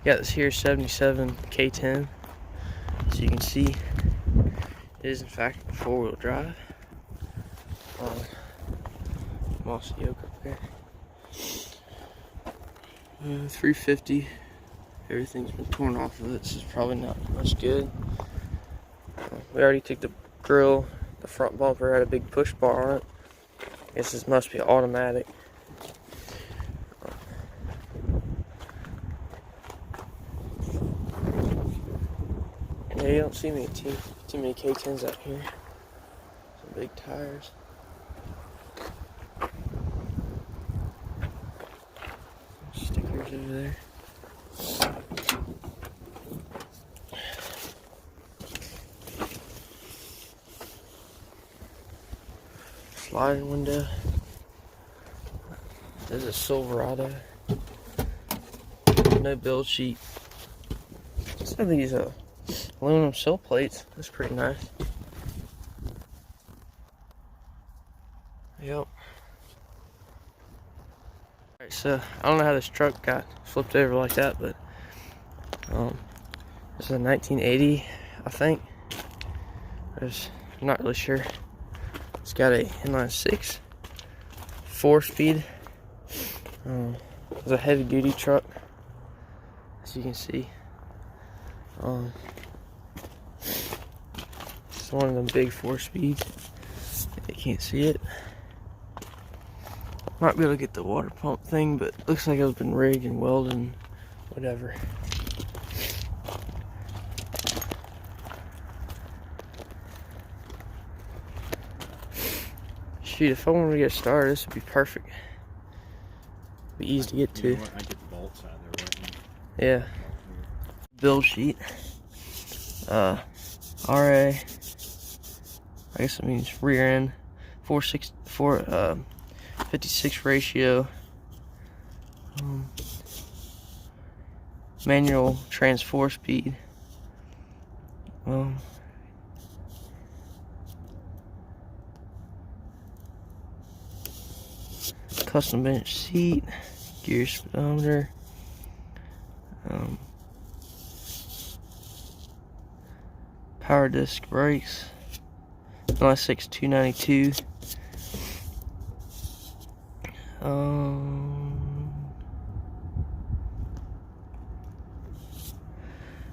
Got this here 77 K10. So you can see it is in fact four-wheel drive. Mossy oak up there. 350. Everything's been torn off of it, so it's probably not much good. We already took the grill. The front bumper had a big push bar on it. I guess this must be automatic. Yeah, you don't see too many K10s out here. Some big tires. Stickers over there. Sliding window. This is a Silverado. No build sheet. Some of these aluminum sill plates. That's pretty nice. Yep. Alright, so I don't know how this truck got flipped over like that, but this is a 1980, I think. I'm not really sure. It's got a inline 6, 4-speed. It's a heavy duty truck, as you can see. It's one of them big 4-speeds. You can't see it. Might be able to get the water pump thing, but looks like it's been rigged and welded and whatever. Shoot, if I wanted to get started, this would be perfect. Be easy to get to. You know what? I get the bolts out of there right now. Yeah. Build sheet. RA. I guess it means rear end. 56 ratio. Manual trans 4-speed. Custom bench seat, gear speedometer, power disc brakes, LS6 292.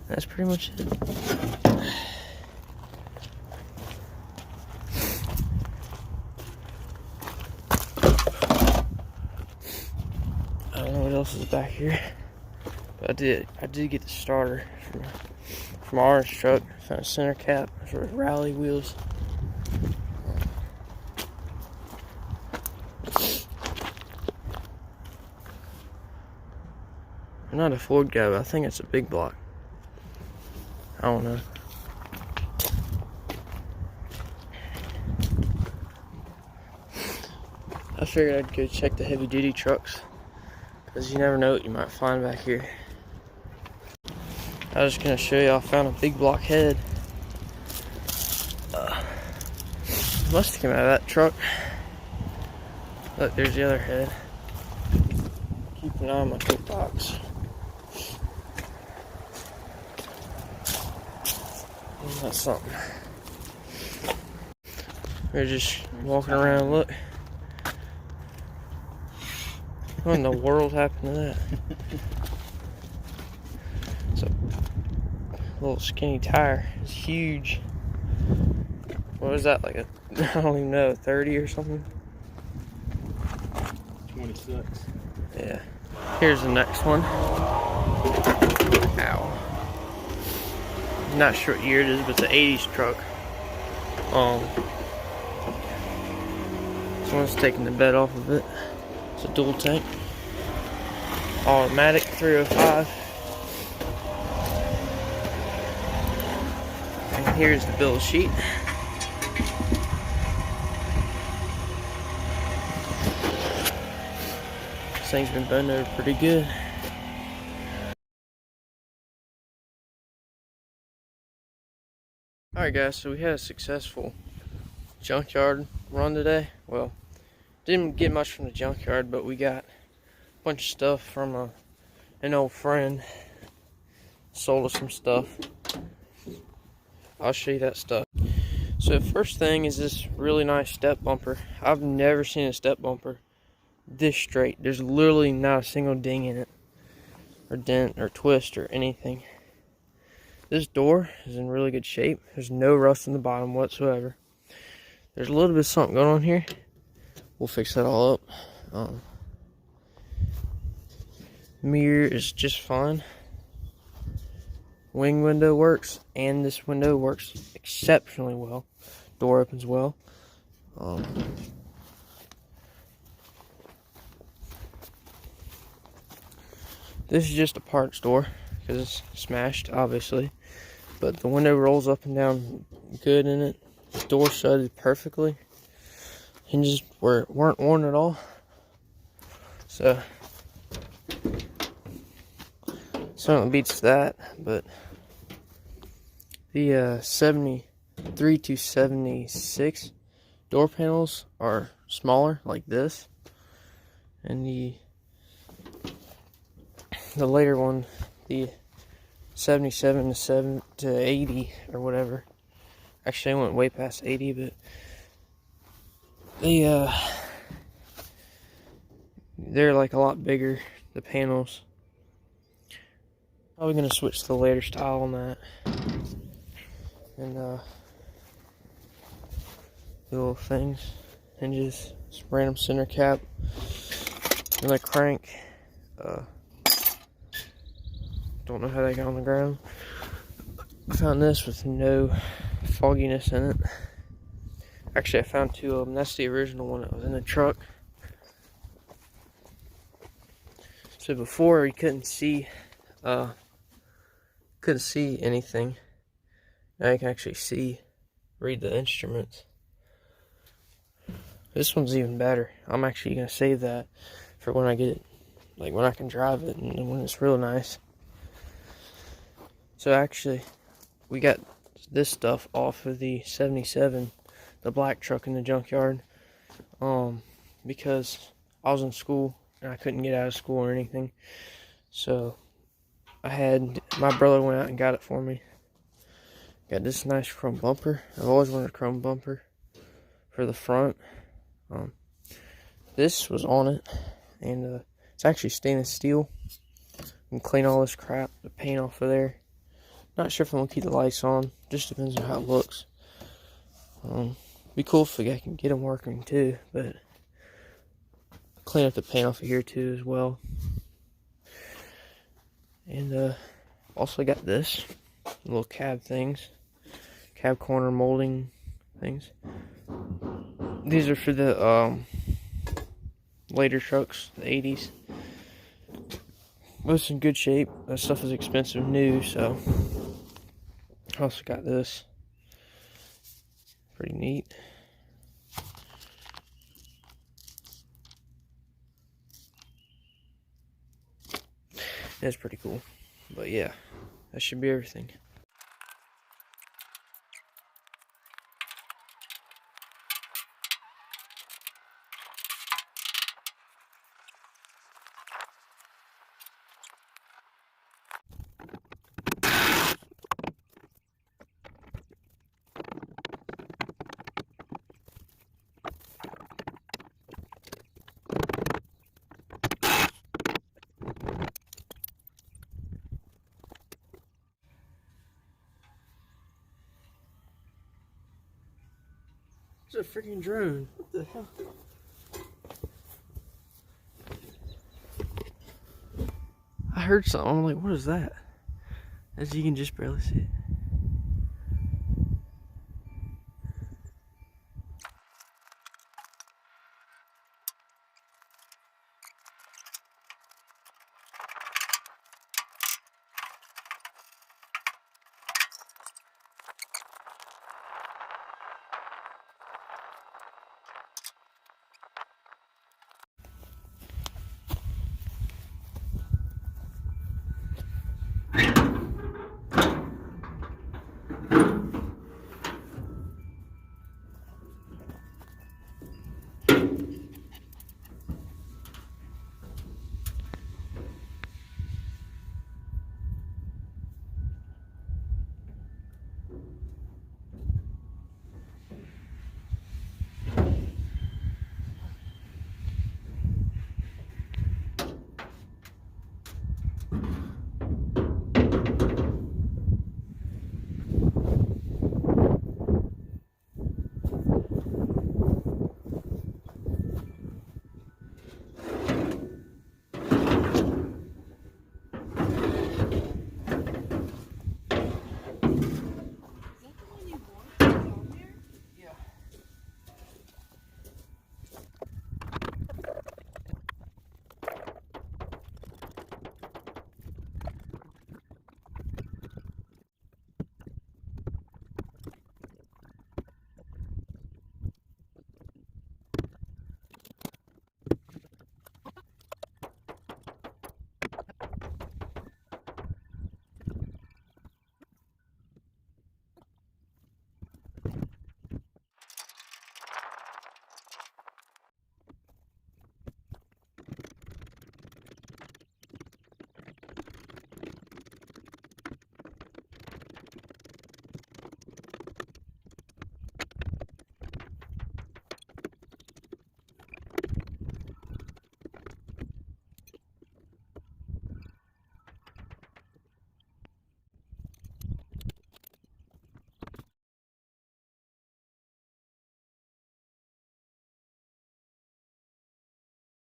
That's pretty much it. I don't know what else is back here, but I did get the starter from our orange truck. Found a center cap for rally wheels. I'm not a Ford guy, but I think it's a big block. I don't know. I figured I'd go check the heavy duty trucks, because you never know what you might find back here. I was just going to show you, I found a big block head. Must have come out of that truck. Look, there's the other head. Keep an eye on my toolbox. That's something. We're just walking around, look. What in the world happened to that? It's a little skinny tire. It's huge. What is that, like a, I don't even know, 30 or something? 26. Yeah. Here's the next one. Ow. Not sure what year it is, but it's an 80s truck. Someone's taking the bed off of it. It's a dual tank. Automatic 305. And here's the build sheet. This thing's been bent over pretty good. Alright guys, so we had a successful junkyard run today. Well, didn't get much from the junkyard, but we got a bunch of stuff from an old friend. sold us some stuff. I'll show you that stuff. So first thing is this really nice step bumper. I've never seen a step bumper this straight. There's literally not a single ding in it, or dent, or twist, or anything. This door is in really good shape. There's no rust in the bottom whatsoever. There's a little bit of something going on here. We'll fix that all up. Mirror is just fine. Wing window works, and this window works exceptionally well. Door opens well. This is just a parts door because it's smashed, obviously, but the window rolls up and down good in it. The door shutted perfectly. Hinges weren't worn at all. So certainly beats that, but the 73 to 76 door panels are smaller, like this, and the later one, the 77 to 80 or whatever. Actually, I went way past 80, but they're like a lot bigger, the panels. Probably gonna switch to the later style on that, and the little things, hinges, some random center cap, and a crank. Don't know how they got on the ground. I found this with no fogginess in it. Actually, I found two of them. That's the original one that was in the truck. So before you couldn't see anything. Now you can actually read the instruments. This one's even better. I'm actually gonna save that for when I get it, like when I can drive it and when it's real nice. So actually, we got this stuff off of the 77, the black truck in the junkyard, because I was in school and I couldn't get out of school or anything. So my brother went out and got it for me. Got this nice chrome bumper. I've always wanted a chrome bumper for the front. This was on it, and it's actually stainless steel. You can clean all this crap, the paint off of there. Not sure if I'm gonna keep the lights on. Just depends on how it looks. Be cool if I can get them working too, but clean up the paint off of here too as well. And also got this little cab things, cab corner molding things. These are for the later trucks, the 80s. Most in good shape. That stuff is expensive new, so I also got this. Pretty neat. That's pretty cool. But yeah, that should be everything. It's a freaking drone. What the hell? I heard something. I'm like, what is that? As you can just barely see it.